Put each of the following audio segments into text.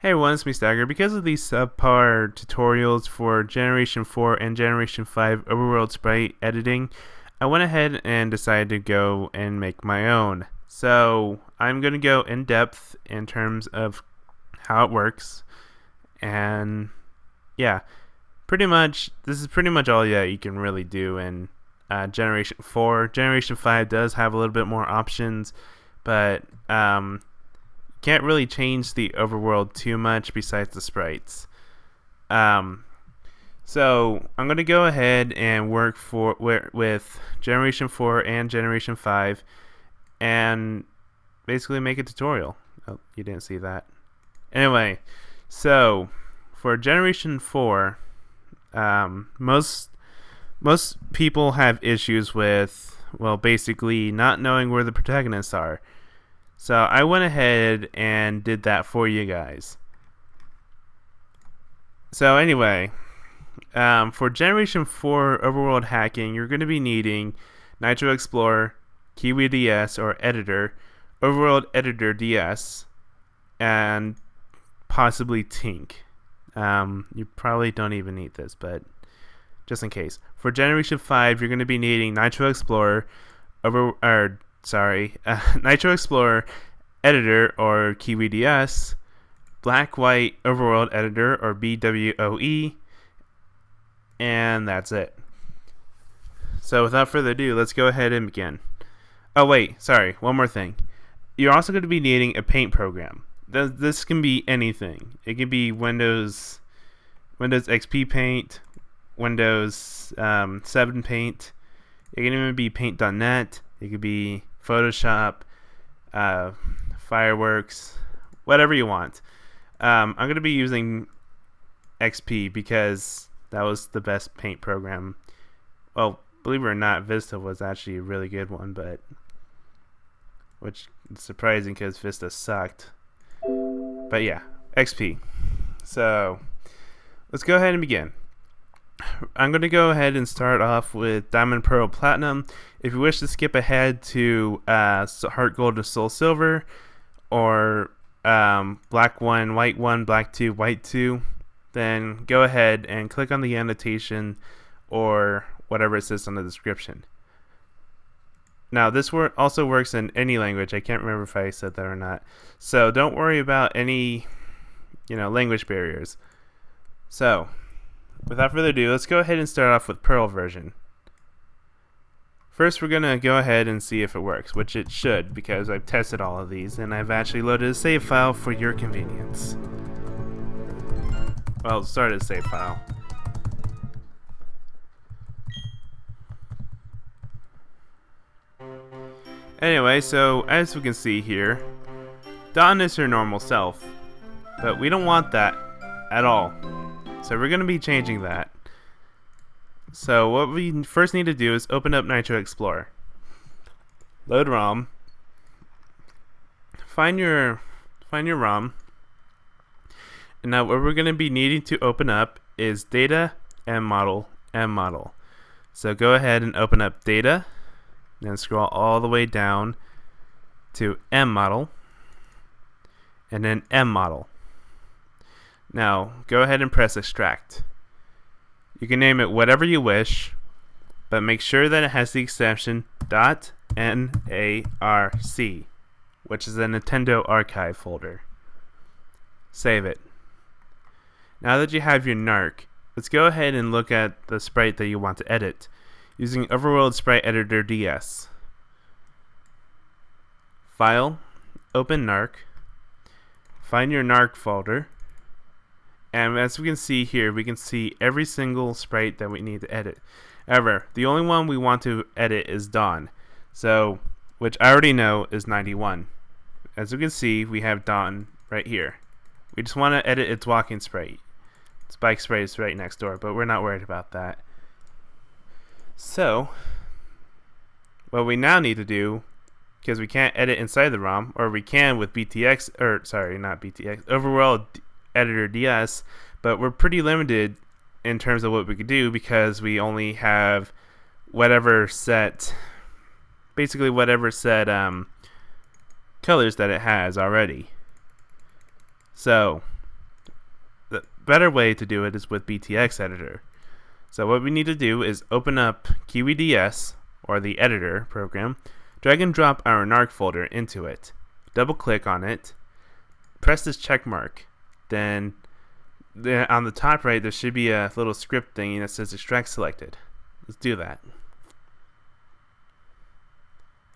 Hey everyone, it's me Stagger. Because of these subpar tutorials for Generation 4 and Generation 5 Overworld Sprite editing, I went ahead and decided to go and make my own. So I'm going to go in depth in terms of how it works, and yeah, this is pretty much all that you can really do in Generation 4. Generation 5 does have a little bit more options, but can't really change the overworld too much besides the sprites. So I'm going to go ahead and work with Generation 4 and Generation 5 and basically make a tutorial. Oh, you didn't see that. Anyway, so for Generation 4, most people have issues with, well, basically not knowing where the protagonists are. So I went ahead and did that for you guys. So anyway, for Generation 4 Overworld hacking, you're going to be needing Nitro Explorer, Kiwi DS or Editor, Overworld Editor DS, and possibly Tink. You probably don't even need this, but just in case. For Generation 5, you're going to be needing Nitro Explorer, Nitro Explorer, Editor or Kiwi DS, Black White Overworld Editor or BWOE, and that's it. So without further ado, let's go ahead and begin. Oh wait, sorry, one more thing. You're also going to be needing a paint program. This can be anything. It can be Windows XP Paint, Windows 7 Paint. It can even be Paint.net. It could be Photoshop, Fireworks, whatever you want. I'm going to be using XP because that was the best paint program. Well, believe it or not, Vista was actually a really good one, which is surprising because Vista sucked. But yeah, XP. So let's go ahead and begin. I'm going to go ahead and start off with Diamond, Pearl, Platinum. If you wish to skip ahead to Heart Gold to Soul Silver, or Black 1, White 1, Black 2, White 2, then go ahead and click on the annotation or whatever it says on the description. Now this also works in any language. I can't remember if I said that or not. So don't worry about any language barriers. So without further ado, let's go ahead and start off with Pearl version. First, we're going to go ahead and see if it works, which it should, because I've tested all of these, and I've actually loaded a save file for your convenience. Well, start a save file. Anyway, so as we can see here, Dawn is her normal self, but we don't want that at all. So we're going to be changing that. So what we first need to do is open up Nitro Explorer. Load ROM. Find your ROM. And now what we're going to be needing to open up is data, mmodel. So go ahead and open up data. Then scroll all the way down to mmodel. And then mmodel. Now, go ahead and press extract. You can name it whatever you wish, but make sure that it has the extension .narc, which is a Nintendo archive folder. Save it. Now that you have your narc, let's go ahead and look at the sprite that you want to edit using Overworld Sprite Editor DS. File, open narc, find your narc folder. And as we can see here, we can see every single sprite that we need to edit. However, the only one we want to edit is Dawn, so which I already know is 91. As we can see, we have Dawn right here. We just want to edit its walking sprite. Its bike sprite is right next door, but we're not worried about that. So, what we now need to do, because we can't edit inside the ROM, or we can with BTX, or sorry, not BTX, Overworld Editor DS, but we're pretty limited in terms of what we could do because we only have whatever set colors that it has already. So better way to do it is with BTX editor. So what we need to do is open up QEDS, or the editor program, drag and drop our narc folder into it, double click on it, press this check mark, then on the top right there should be a little script thingy that says extract selected. Let's do that.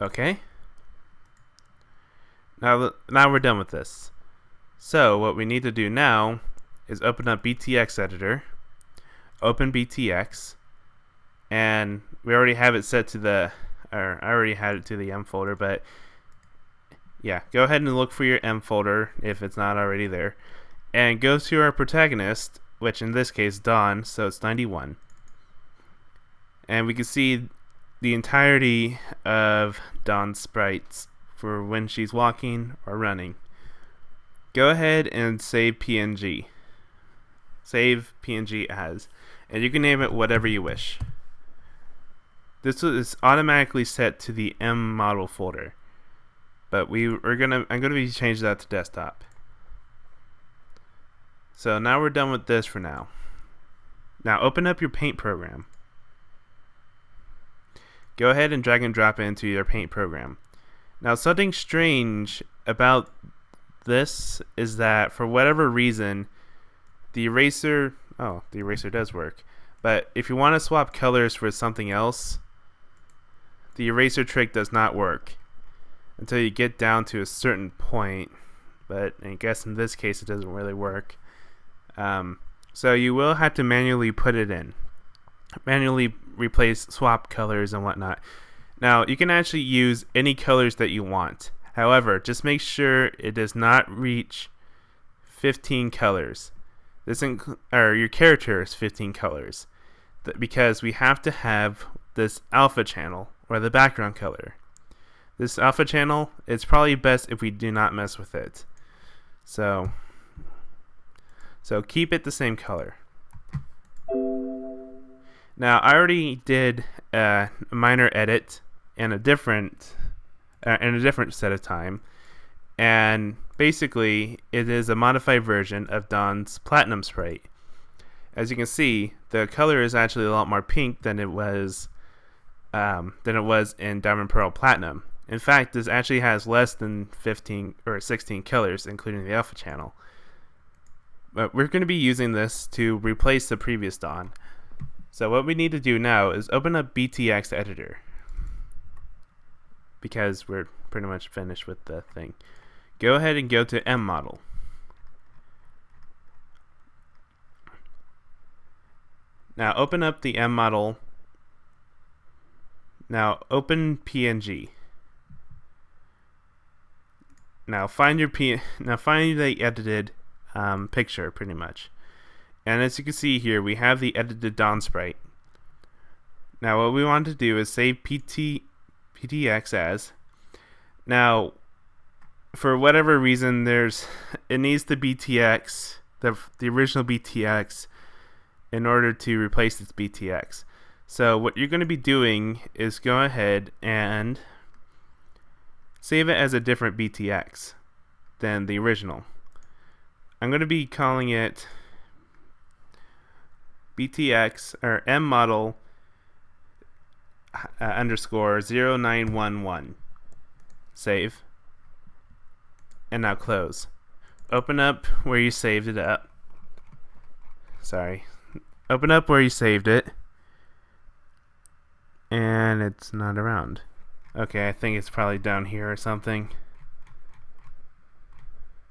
Okay. Now we're done with this. So what we need to do now is open up BTX editor, open BTX, and we already have it set to the, or I already had it to the M folder, but yeah, go ahead and look for your M folder if it's not already there, and go to our protagonist, which in this case Dawn, so it's 91, and we can see the entirety of Dawn's sprites for when she's walking or running. Go ahead and save PNG. Save PNG as, and you can name it whatever you wish. This is automatically set to the mmodel folder, but I'm gonna be changing that to desktop. So now we're done with this for now. Now open up your Paint program. Go ahead and drag and drop it into your Paint program. Now something strange about this is that for whatever reason the eraser does work, but if you want to swap colors for something else, the eraser trick does not work until you get down to a certain point, but I guess in this case it doesn't really work. So you will have to manually put it in, manually replace, swap colors and whatnot. Now you can actually use any colors that you want. However, just make sure it does not reach 15 colors. Your character is 15 colors, because we have to have this alpha channel, or the background color. This alpha channel, it's probably best if we do not mess with it. So keep it the same color. Now I already did a minor edit in a different set of time, and basically it is a modified version of Dawn's platinum sprite. As you can see, the color is actually a lot more pink than it was in Diamond Pearl Platinum. In fact, this actually has less than 15 or 16 colors, including the alpha channel. But we're going to be using this to replace the previous Dawn. So what we need to do now is open up BTX editor, because we're pretty much finished with the thing. Go ahead and go to mmodel. Now open up the mmodel. Now open PNG. Now find the edited picture, pretty much. And as you can see here, we have the edited Dawn sprite. Now what we want to do is save PTX as. Now, for whatever reason, it needs the BTX, the original BTX, in order to replace its BTX. So what you're going to be doing is go ahead and save it as a different BTX than the original. I'm going to be calling it BTX or mmodel underscore 0911. Save. And now close. Open up where you saved it up. Sorry. Open up where you saved it. And it's not around. Okay, I think it's probably down here or something.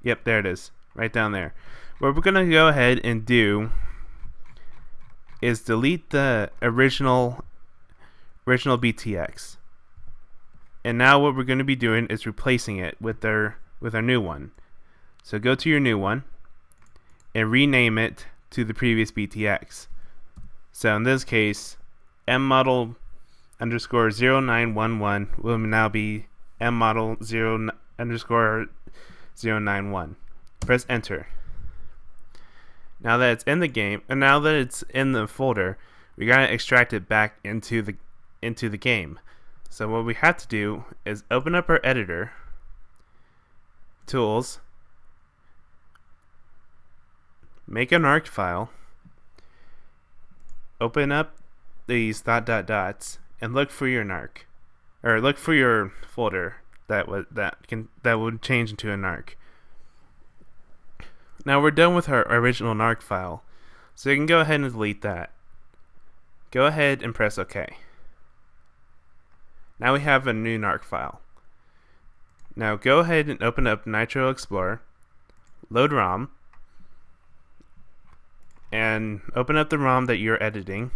Yep, there it is. Right down there. What we're going to go ahead and do is delete the original BTX. And now what we're going to be doing is replacing it with our new one. So go to your new one and rename it to the previous BTX. So in this case, mmodel underscore 0911 will now be mmodel 0 underscore 091. Press enter. Now that it's in the game, and now that it's in the folder, we gotta extract it back into the game. So what we have to do is open up our editor, tools, make an arc file, open up these dots, and look for your narc, or look for your folder that would change into an arc. Now we're done with our original narc file, so you can go ahead and delete that. Go ahead and press OK. Now we have a new narc file. Now go ahead and open up Nitro Explorer, load ROM, and open up the ROM that you're editing.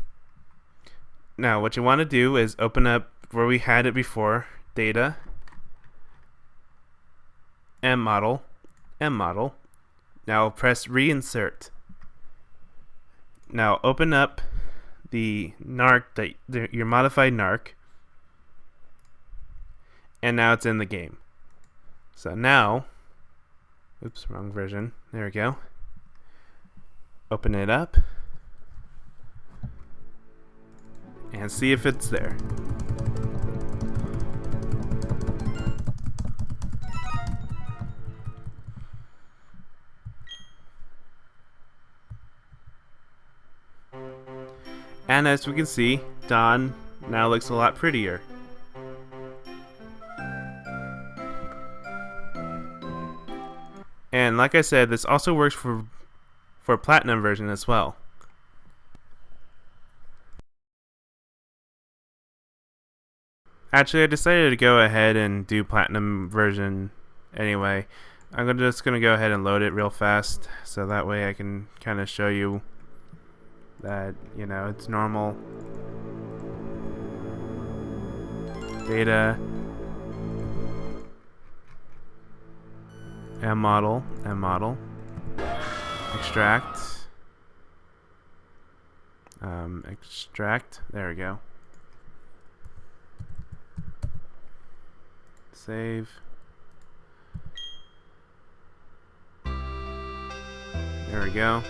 Now what you want to do is open up where we had it before, data, mmodel. Now press reinsert. Now open up the narc, your modified narc, and now it's in the game. So now, oops, wrong version. There we go. Open it up and see if it's there. And as we can see, Dawn now looks a lot prettier. And like I said, this also works for Platinum version as well. Actually, I decided to go ahead and do Platinum version anyway. I'm just going to go ahead and load it real fast, so that way I can kind of show you that, you know, it's normal. Data, mmodel, extract, extract, there we go. Save. There we go.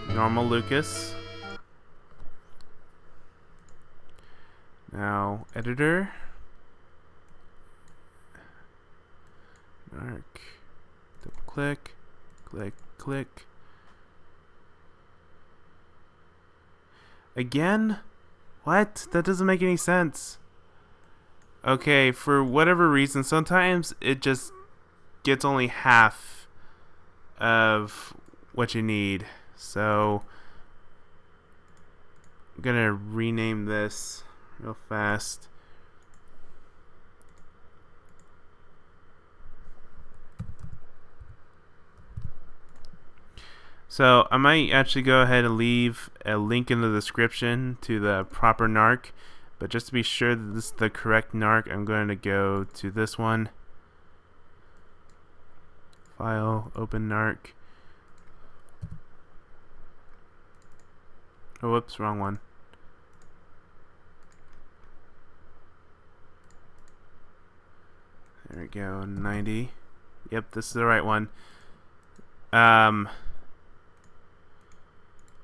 Normal Lucas. Now, editor. Arc. Double click. Click. Again? What? That doesn't make any sense. Okay, for whatever reason, sometimes it just gets only half of what you need. So I'm gonna rename this real fast. So I might actually go ahead and leave a link in the description to the proper narc, but just to be sure that this is the correct narc, I'm going to go to this one. File, open narc. Oh, whoops, wrong one. There we go, 90. Yep, this is the right one.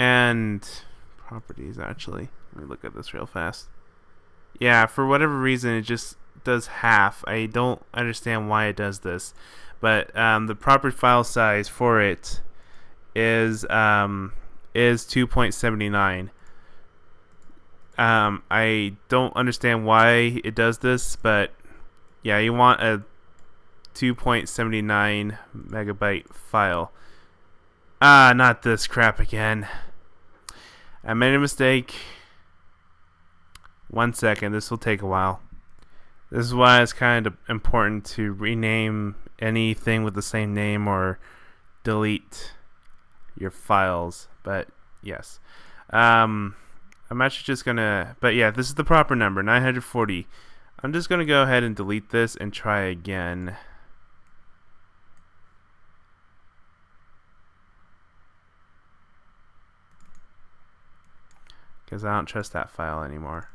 And properties, actually. Let me look at this real fast. Yeah, for whatever reason, it just does half. I don't understand why it does this. But the proper file size for it is 2.79. I don't understand why it does this, but yeah, you want a 2.79 megabyte file. Not this crap again. I made a mistake. 1 second, this will take a while. This is why it's kind of important to rename anything with the same name or delete your files. But yes, I'm actually just gonna, but yeah, this is the proper number, 940. I'm just gonna go ahead and delete this and try again. Because I don't trust that file anymore.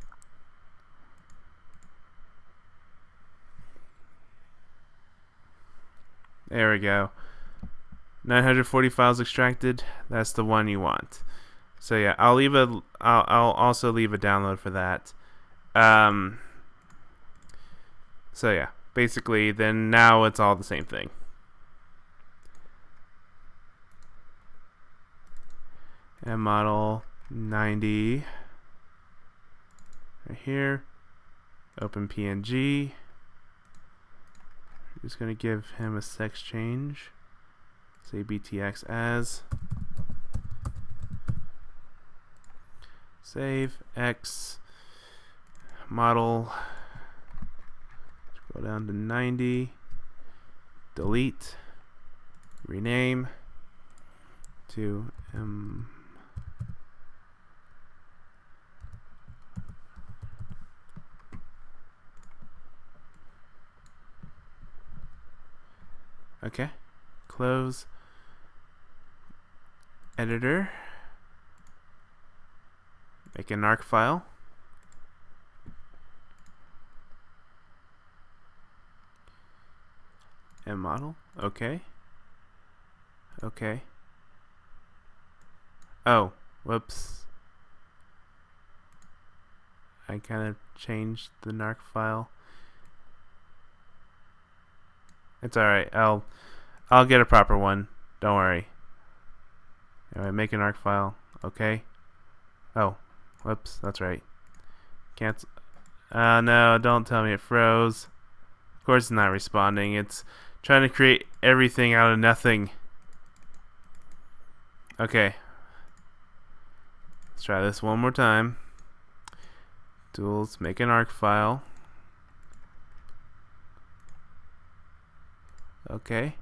There we go. 940 files extracted. That's the one you want. So yeah, I'll also leave a download for that. So yeah, basically then now it's all the same thing. mmodel 90 right here. Open PNG. Just gonna give him a sex change. Say BTX as. Save X model. Go down to 90. Delete. Rename to M. Okay. Close. Editor. Make an arc file. mmodel. Okay. Okay. Oh, whoops. I kind of changed the narc file. It's alright. I'll get a proper one. Don't worry. Anyway, make an arc file. Okay. Oh, whoops. That's right. Cancel. No, don't tell me it froze. Of course it's not responding. It's trying to create everything out of nothing. Okay. Let's try this one more time. Tools, make an arc file. Okay.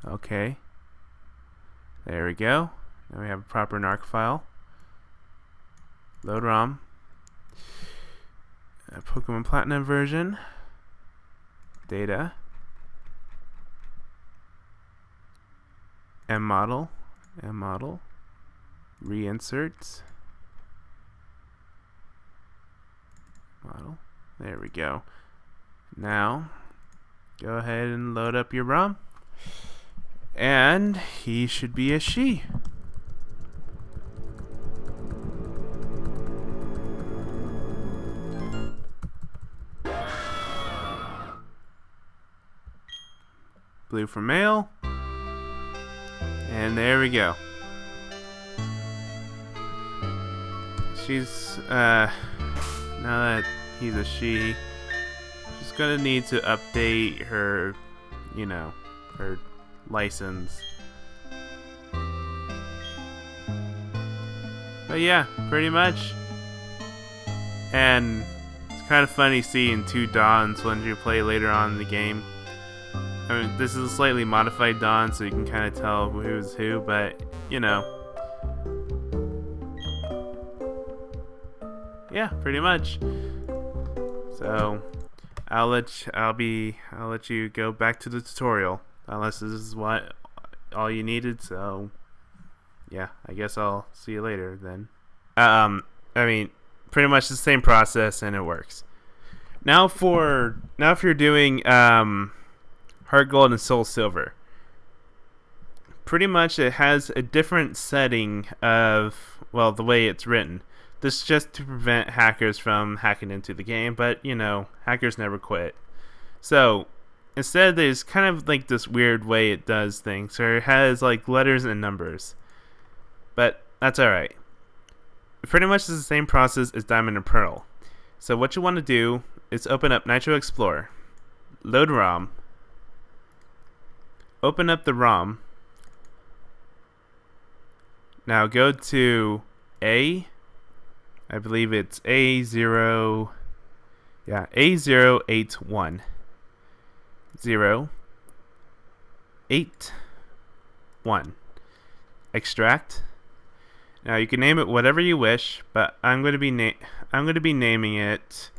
Okay. There we go. Now we have a proper narc file. Load ROM. Pokemon Platinum version. Data. mmodel. mmodel. Reinsert. Model. There we go. Now, go ahead and load up your ROM. And he should be a she. Blue for male. And there we go. She's, now that he's a she, she's gonna need to update her, you know, her license. But yeah, pretty much. And it's kind of funny seeing two Dawns when you play later on in the game. I mean, this is a slightly modified Dawn, so you can kind of tell who's who, but, you know. Yeah, pretty much. So, I'll let you go back to the tutorial, unless this is what all you needed, so, yeah, I guess I'll see you later then. I mean, pretty much the same process, and it works. Now if you're doing, Heart Gold and Soul Silver. Pretty much it has a different setting of, well, the way it's written. This is just to prevent hackers from hacking into the game, but, you know, hackers never quit. So, instead there's kind of like this weird way it does things, where it has like letters and numbers. But that's alright. Pretty much it's the same process as Diamond and Pearl. So what you want to do is open up Nitro Explorer, load ROM, open up the ROM. Now go to I believe it's A081 081. Extract. Now you can name it whatever you wish, but I'm going to be naming it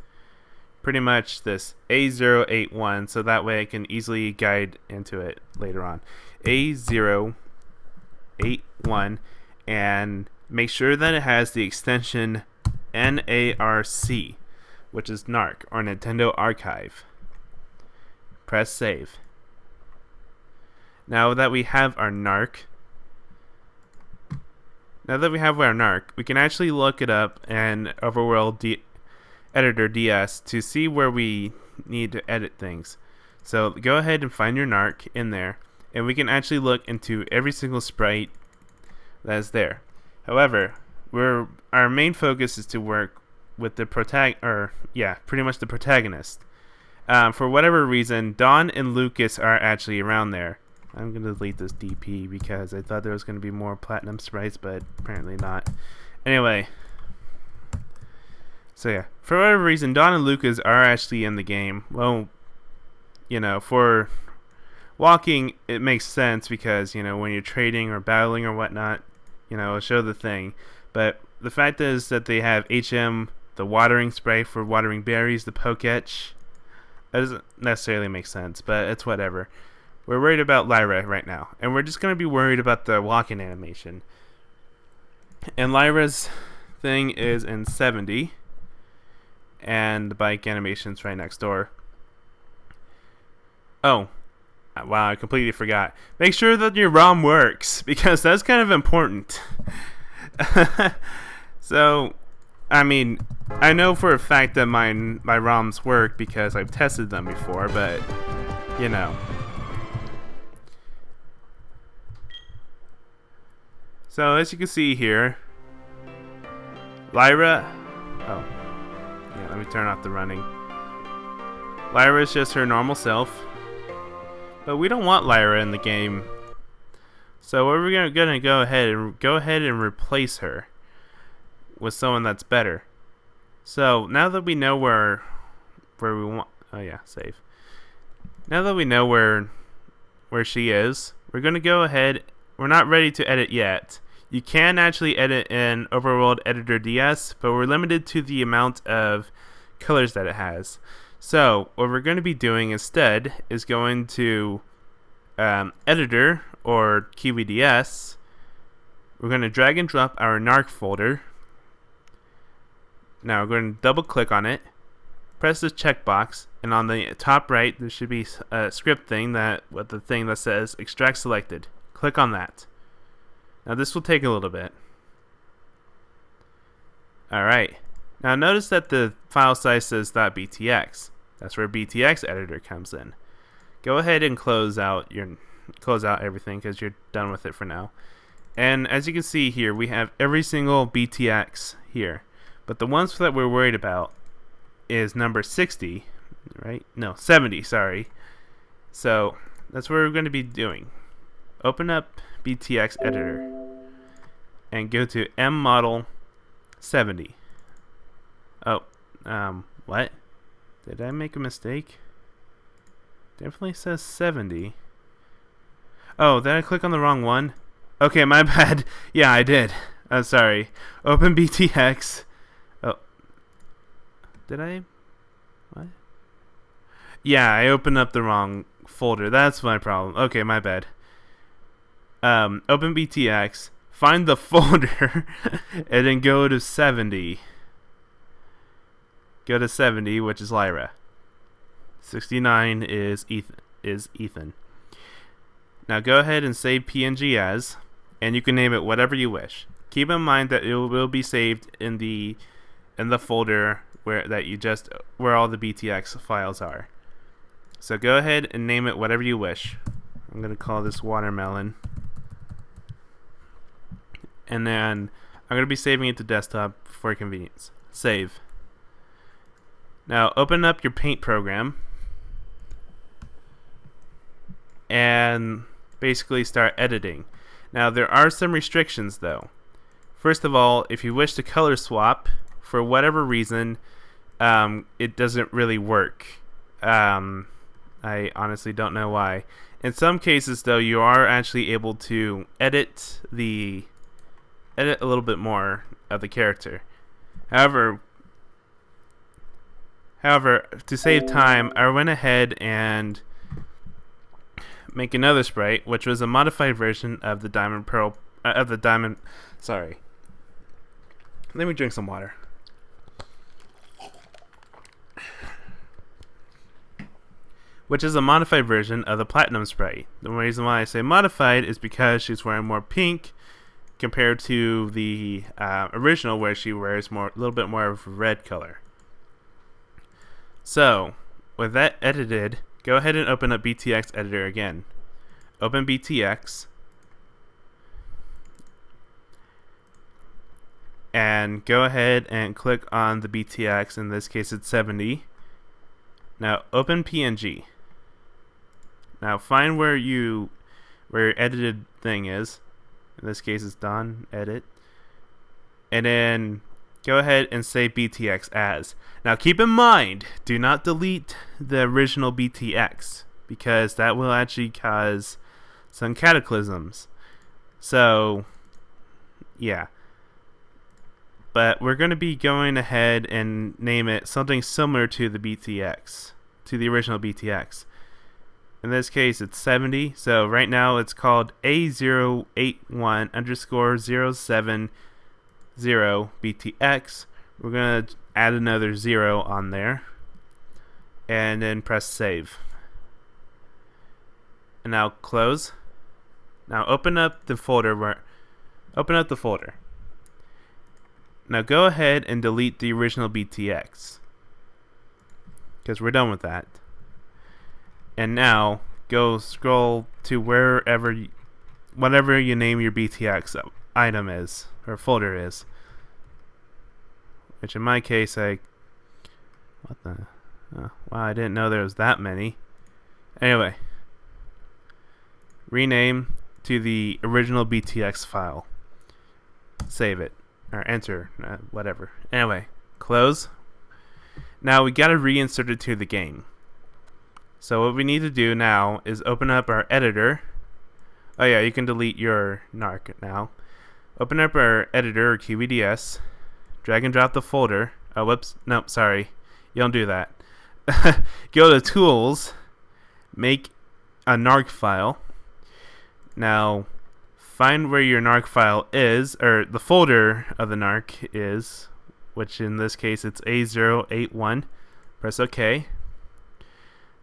pretty much this A081, so that way I can easily guide into it later on. A081, and make sure that it has the extension NARC, which is NARC, or Nintendo Archive. Press save. Now that we have our NARC, we can actually look it up in Overworld Editor DS to see where we need to edit things. So go ahead and find your NARC in there, and we can actually look into every single sprite that is there. However, our main focus is to work with the pretty much the protagonist. For whatever reason, Dawn and Lucas are actually around there. I'm going to delete this DP because I thought there was going to be more platinum sprites, but apparently not. Anyway, so yeah, for whatever reason, Dawn and Lucas are actually in the game. Well, for walking, it makes sense because, when you're trading or battling or whatnot, it'll show the thing. But the fact is that they have HM, the watering spray for watering berries, the Poketch. That doesn't necessarily make sense, but it's whatever. We're worried about Lyra right now, and we're just going to be worried about the walking animation. And Lyra's thing is in 70, and the bike animation's right next door. Oh, wow, I completely forgot. Make sure that your ROM works, because that's kind of important. So, I mean, I know for a fact that my ROMs work because I've tested them before, but, So, as you can see here, Lyra... Oh, yeah, let me turn off the running. Lyra is just her normal self. But we don't want Lyra in the game. So we're gonna go ahead and replace her with someone that's better. So now that we know where we want, save. Now that we know where she is, we're gonna go ahead. We're not ready to edit yet. You can actually edit in Overworld Editor DS, but we're limited to the amount of colors that it has. So what we're going to be doing instead is going to Editor or KiwiDS. We're going to drag and drop our narc folder. Now we're going to double click on it, press this checkbox, and on the top right there should be a script thing that says extract selected. Click on that. Now this will take a little bit. Alright. Now notice that the file size says .btx. That's where BTX editor comes in. Go ahead and close out everything because you're done with it for now. And as you can see here, we have every single BTX here. But the ones that we're worried about is number 60, right? No, 70, sorry. So that's what we're going to be doing. Open up BTX editor and go to mmodel 70. Oh, what? Did I make a mistake? Definitely says 70. Oh, did I click on the wrong one? Okay, my bad. Yeah, I did. I'm sorry. Open BTX. Oh. Did I? What? Yeah, I opened up the wrong folder. That's my problem. Okay, my bad. Open BTX. Find the folder. And then go to 70. Go to 70, which is Lyra. 69 is Ethan. Now go ahead and save PNG as, and you can name it whatever you wish. Keep in mind that it will be saved in the folder where all the BTX files are. So go ahead and name it whatever you wish. I'm gonna call this watermelon, and then I'm gonna be saving it to desktop for convenience. Save. Now open up your Paint program and basically start editing. Now there are some restrictions though. First of all, if you wish to color swap for whatever reason, it doesn't really work. I honestly don't know why. In some cases though, you are actually able to edit a little bit more of the character. However, to save time, I went ahead and make another sprite, which was a modified version of the Sorry. Let me drink some water. Which is a modified version of the platinum sprite. The reason why I say modified is because she's wearing more pink compared to the original, where she wears a little bit more of a red color. So, with that edited, go ahead and open up BTX editor again. Open BTX. and go ahead and click on the BTX. In this case, it's 70. Now open PNG. Now find where your edited thing is. In this case, it's done. Edit, and then go ahead and save BTX as. Now keep in mind, do not delete the original BTX, because that will actually cause some cataclysms. So yeah, but we're going to be going ahead and name it something similar to the BTX, to the original BTX. In this case, it's 70. So right now it's called A081_070 BTX. We're going to add another 0 on there, and then press save. And now close. Now open up the folder. Now go ahead and delete the original BTX, because we're done with that. And now go scroll to whatever you name your BTX item is, or folder is. Which in my case, wow, I didn't know there was that many. Anyway, rename to the original BTX file. Save it, or enter, whatever. Anyway, close. Now we gotta reinsert it to the game. So what we need to do now is open up our editor. Oh yeah, you can delete your narc now. Open up our editor, or QEDS. Drag and drop the folder. Oh, whoops. Nope, sorry. You don't do that. Go to Tools. Make a narc file. Now, find where your narc file is, or the folder of the narc is, which in this case it's A081. Press OK.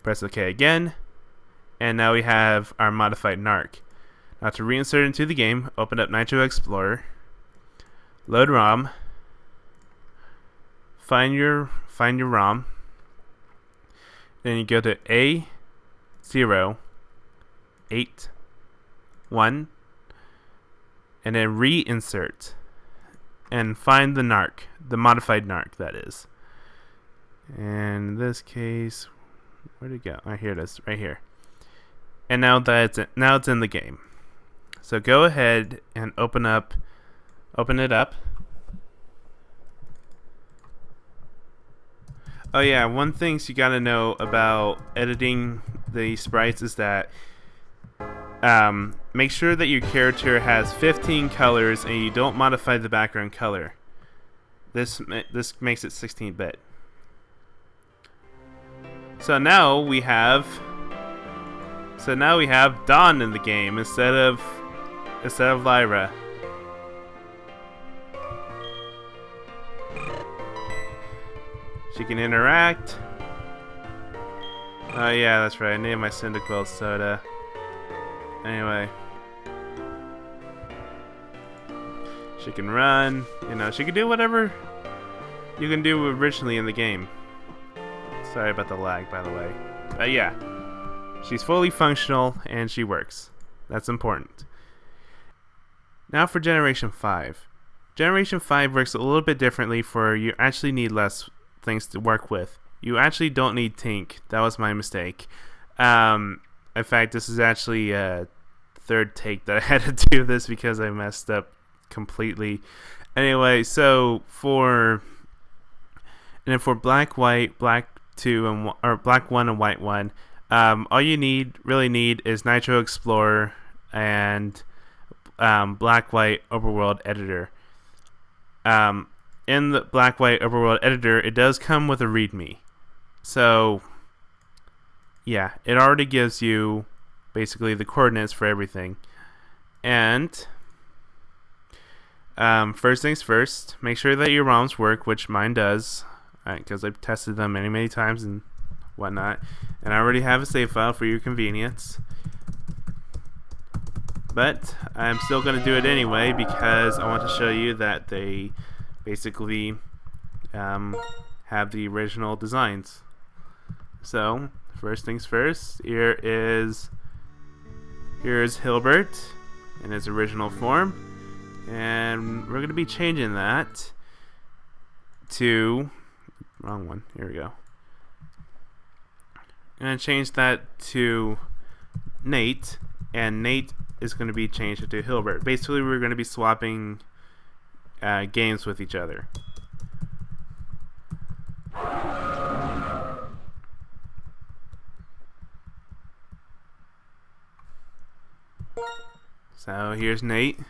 Press OK again, and now we have our modified narc. Now to reinsert into the game, open up Nitro Explorer, load ROM, find your ROM, then you go to A081, and then reinsert, and find the narc, the modified narc, that is. And in this case, where'd it go? Oh, here it is, right here. And now it's in the game. So go ahead and open it up. Oh yeah, one thing you gotta know about editing the sprites is that make sure that your character has 15 colors and you don't modify the background color. This makes it 16-bit. So now we have Dawn in the game instead of Lyra. She can interact. Oh yeah, that's right. I named my Cyndaquil Soda. Anyway, she can run. You know, she can do whatever you can do originally in the game. Sorry about the lag, by the way. But yeah, she's fully functional and she works. That's important. Now for Generation 5. Generation 5 works a little bit differently, for you actually need less things to work with. You actually don't need Tink. That was my mistake. In fact, this is actually a third take that I had to do this because I messed up completely. Anyway, so for black, white, black 2 and or black 1 and white 1, all you really need is Nitro Explorer and black white overworld editor. In the black white overworld editor, it does come with a readme. So yeah, it already gives you basically the coordinates for everything. And first things first, make sure that your ROMs work, which mine does, because I've tested them many times and whatnot, and I already have a save file for your convenience. But I'm still going to do it anyway because I want to show you that they basically have the original designs. So first things first, here's Hilbert in his original form. And we're going to be changing that to... Wrong one. Here we go. I'm going to change that to Nate, and Nate is going to be changed to Hilbert. Basically, we're going to be swapping games with each other. So here's Nate.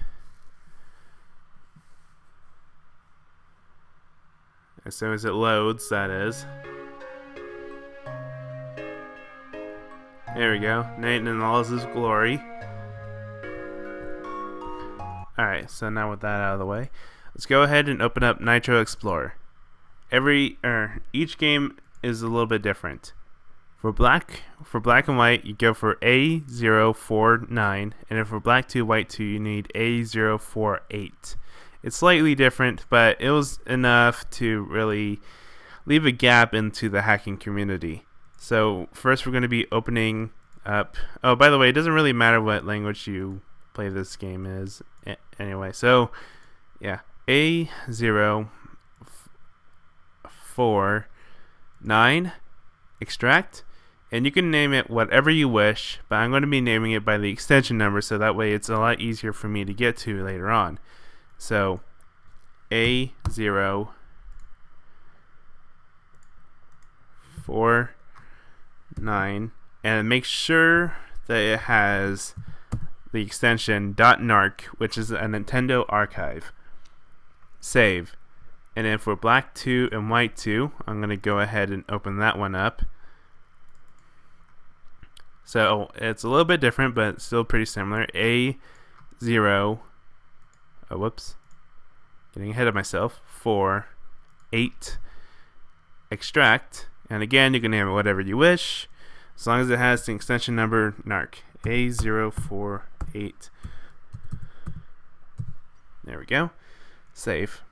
As soon as it loads, that is. There we go. Nate in all his glory. Alright, so now with that out of the way, let's go ahead and open up Nitro Explorer. Each game is a little bit different. For black and white, you go for A049, and if for black 2, white 2, you need A048. It's slightly different, but it was enough to really leave a gap into the hacking community. So first we're going to be opening up... Oh, by the way, it doesn't really matter what language you play this game is. Anyway, so yeah, A049, extract, and you can name it whatever you wish, but I'm going to be naming it by the extension number so that way it's a lot easier for me to get to later on. So A049, and make sure that it has the extension .narc, which is a Nintendo archive. Save. And then for black 2 and white 2, I'm going to go ahead and open that one up. So it's a little bit different, but still pretty similar. A0, whoops, getting ahead of myself, 48, extract, and again, you can name it whatever you wish, as long as it has the extension number NARC, A048. There we go. Save.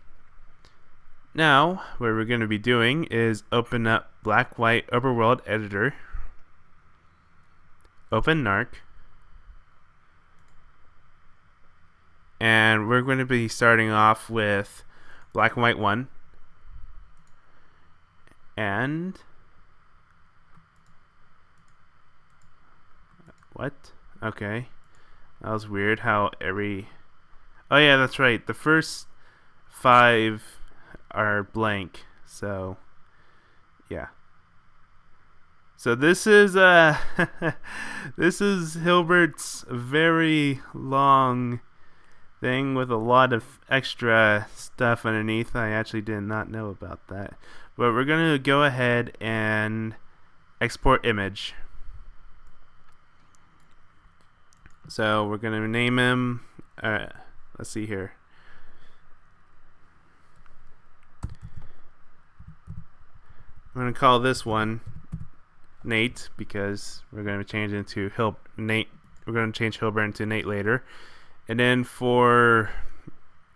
Now, what we're going to be doing is open up Black-White Overworld Editor, open NARC, and we're going to be starting off with Black and White 1, and what? Okay, that was weird how every... Oh yeah, that's right, the first 5 are blank, so yeah. So this is this is Hilbert's very long thing with a lot of extra stuff underneath. I actually did not know about that. But we're going to go ahead and export image. So we're going to name him, let's see here. I'm going to call this one Nate because we're going to change it into Nate. We're going to change Hilbert into Nate later. And then for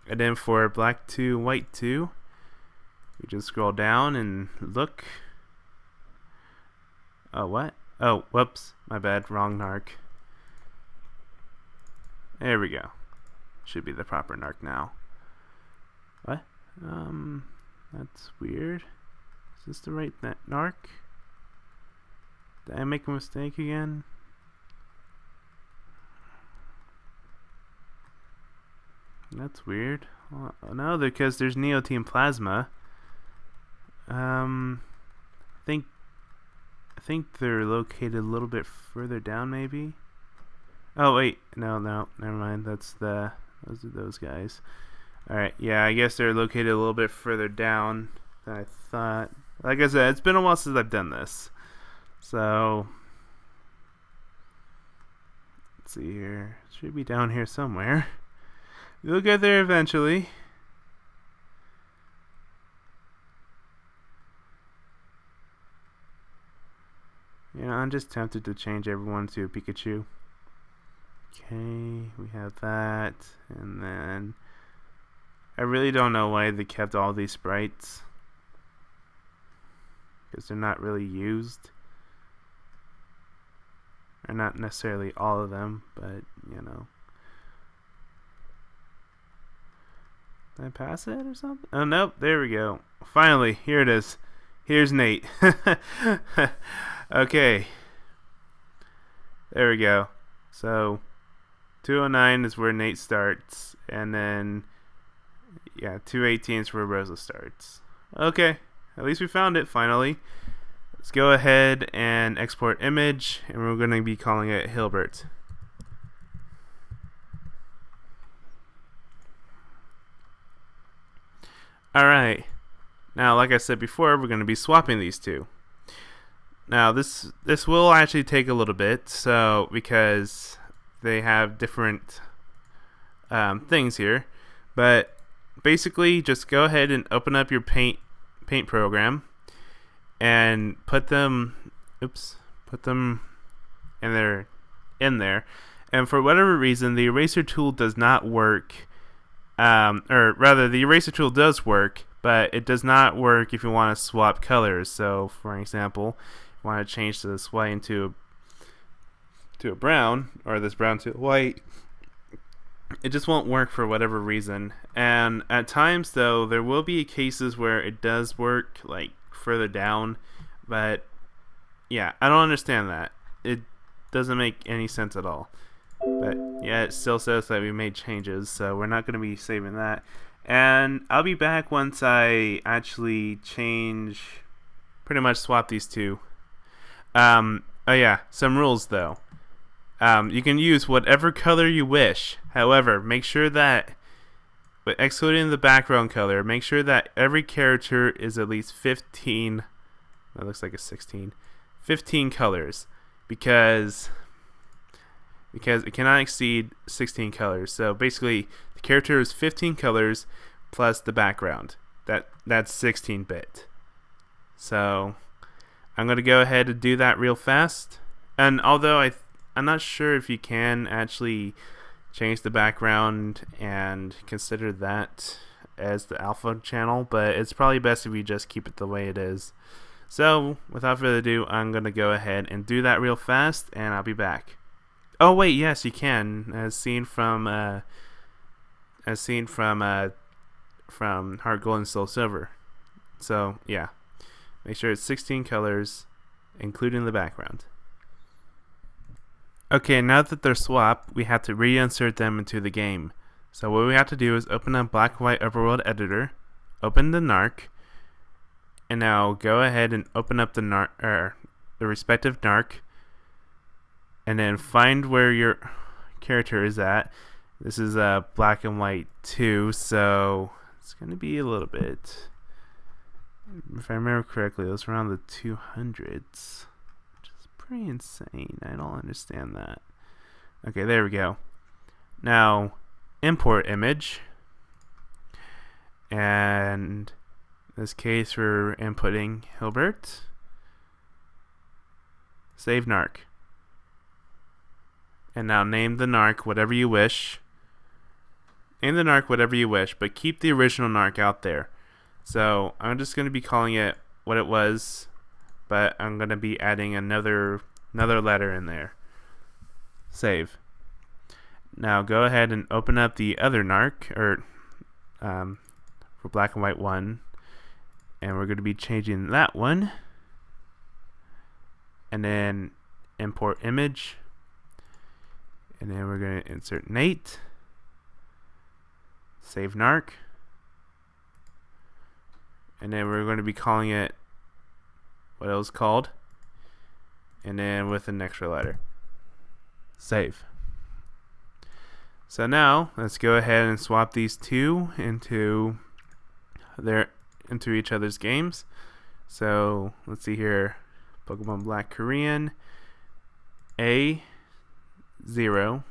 black 2, white 2, we just scroll down and look. Oh, what? Oh, whoops, my bad, wrong narc. There we go. Should be the proper narc now. What? That's weird. Is this the right narc? Did I make a mistake again? That's weird. Well, no, because there's Neo Team Plasma. I think they're located a little bit further down, maybe. Oh wait, no, never mind. Those are those guys. All right, yeah, I guess they're located a little bit further down than I thought. Like I said, it's been a while since I've done this, so let's see here. It should be down here somewhere. We'll get there eventually. Yeah, I'm just tempted to change everyone to Pikachu. Okay, we have that, and then I really don't know why they kept all these sprites, because they're not really used, or not necessarily all of them, but you know. Did I pass it or something? Oh, nope. There we go. Finally, here it is. Here's Nate. Okay. There we go. So 209 is where Nate starts, and then yeah, 218 is where Rosa starts. Okay, at least we found it finally. Let's go ahead and export image, and we're going to be calling it Hilbert. Alright, now like I said before, we're going to be swapping these two. Now this will actually take a little bit, so because they have different things here, but basically just go ahead and open up your paint program and put them in there, and for whatever reason the eraser tool does not work, or rather the eraser tool does work, but it does not work if you want to swap colors. So for example, you want to change this white into a brown, or this brown to white, it just won't work for whatever reason. And at times though, there will be cases where it does work, like further down, but yeah, I don't understand that. It doesn't make any sense at all. But yeah, it still says that we made changes, so we're not going to be saving that. And I'll be back once I actually pretty much swap these two. Oh yeah, some rules though. You can use whatever color you wish. However, make sure that, with excluding the background color, make sure that every character is at least 15. That looks like a 16. 15 colors, because it cannot exceed 16 colors. So basically, the character is 15 colors plus the background. That's 16-bit. So I'm going to go ahead and do that real fast. And although I'm not sure if you can actually change the background and consider that as the alpha channel, but it's probably best if we just keep it the way it is. So without further ado, I'm going to go ahead and do that real fast, and I'll be back. Oh wait, yes, you can, as seen from Heart Gold and Soul Silver. So yeah, make sure it's 16 colors, including the background. Okay, now that they're swapped, we have to reinsert them into the game. So what we have to do is open up Black and White Overworld Editor, open the narc, and now go ahead and open up the respective narc, and then find where your character is at. This is Black and White 2, so it's going to be a little bit, if I remember correctly, it was around the 200s. Pretty insane. I don't understand that. Okay, there we go. Now import image, and in this case we're inputting Hilbert. Save narc, and now name the narc whatever you wish. Name the narc whatever you wish, but keep the original narc out there. So I'm just going to be calling it what it was, but I'm going to be adding another letter in there. Save. Now go ahead and open up the other narc, for Black and White 1, and we're going to be changing that one. And then import image, and then we're going to insert Nate. Save narc. And then we're going to be calling it what it was called, and then with an extra letter. Save. So now let's go ahead and swap these two into each other's games. So let's see here, Pokemon Black Korean A 0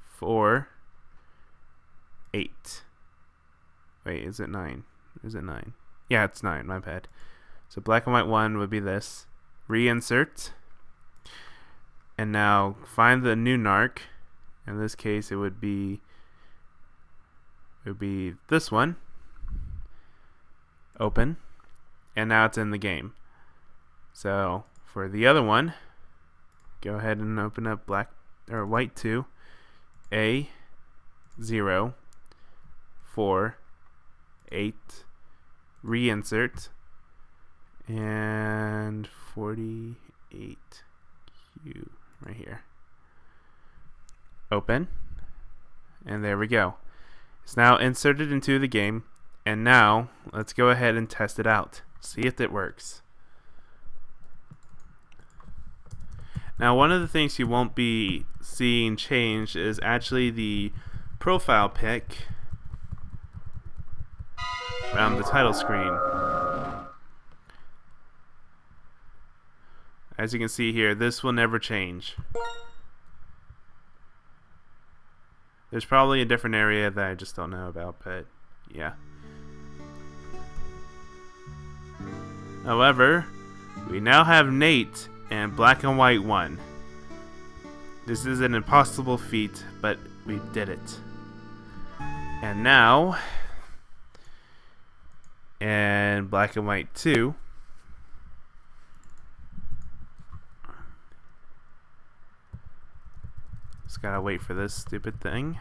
4 8. Wait, is it 9? Is it 9? Yeah, it's 9, my bad. So Black and White 1 would be this. Reinsert. And now find the new narc. In this case, it would be this one. Open. And now it's in the game. So for the other one, go ahead and open up White 2. A 0, 4, 8, reinsert, and 48Q right here. Open, and there we go. It's now inserted into the game, and now let's go ahead and test it out. See if it works. Now, one of the things you won't be seeing change is actually the profile pic around the title screen. As you can see here, this will never change. There's probably a different area that I just don't know about, but yeah. However, we now have Nate and black and white 1. This is an impossible feat, but we did it. And now, and black and white 2. Just gotta wait for this stupid thing.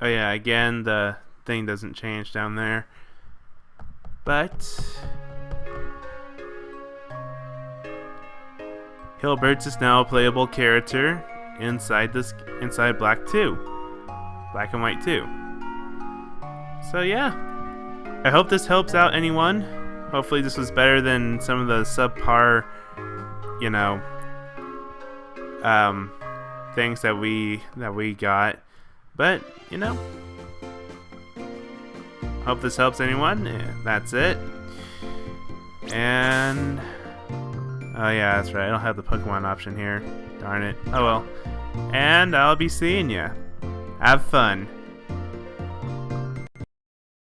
Oh yeah, again, the thing doesn't change down there. But Hilbert is now a playable character inside Black 2. Black and White 2. So yeah. I hope this helps out anyone. Hopefully this was better than some of the subpar, things that we got. But, hope this helps anyone. That's it. And oh yeah, that's right. I don't have the Pokemon option here. Darn it. Oh well. And I'll be seeing ya. Have fun.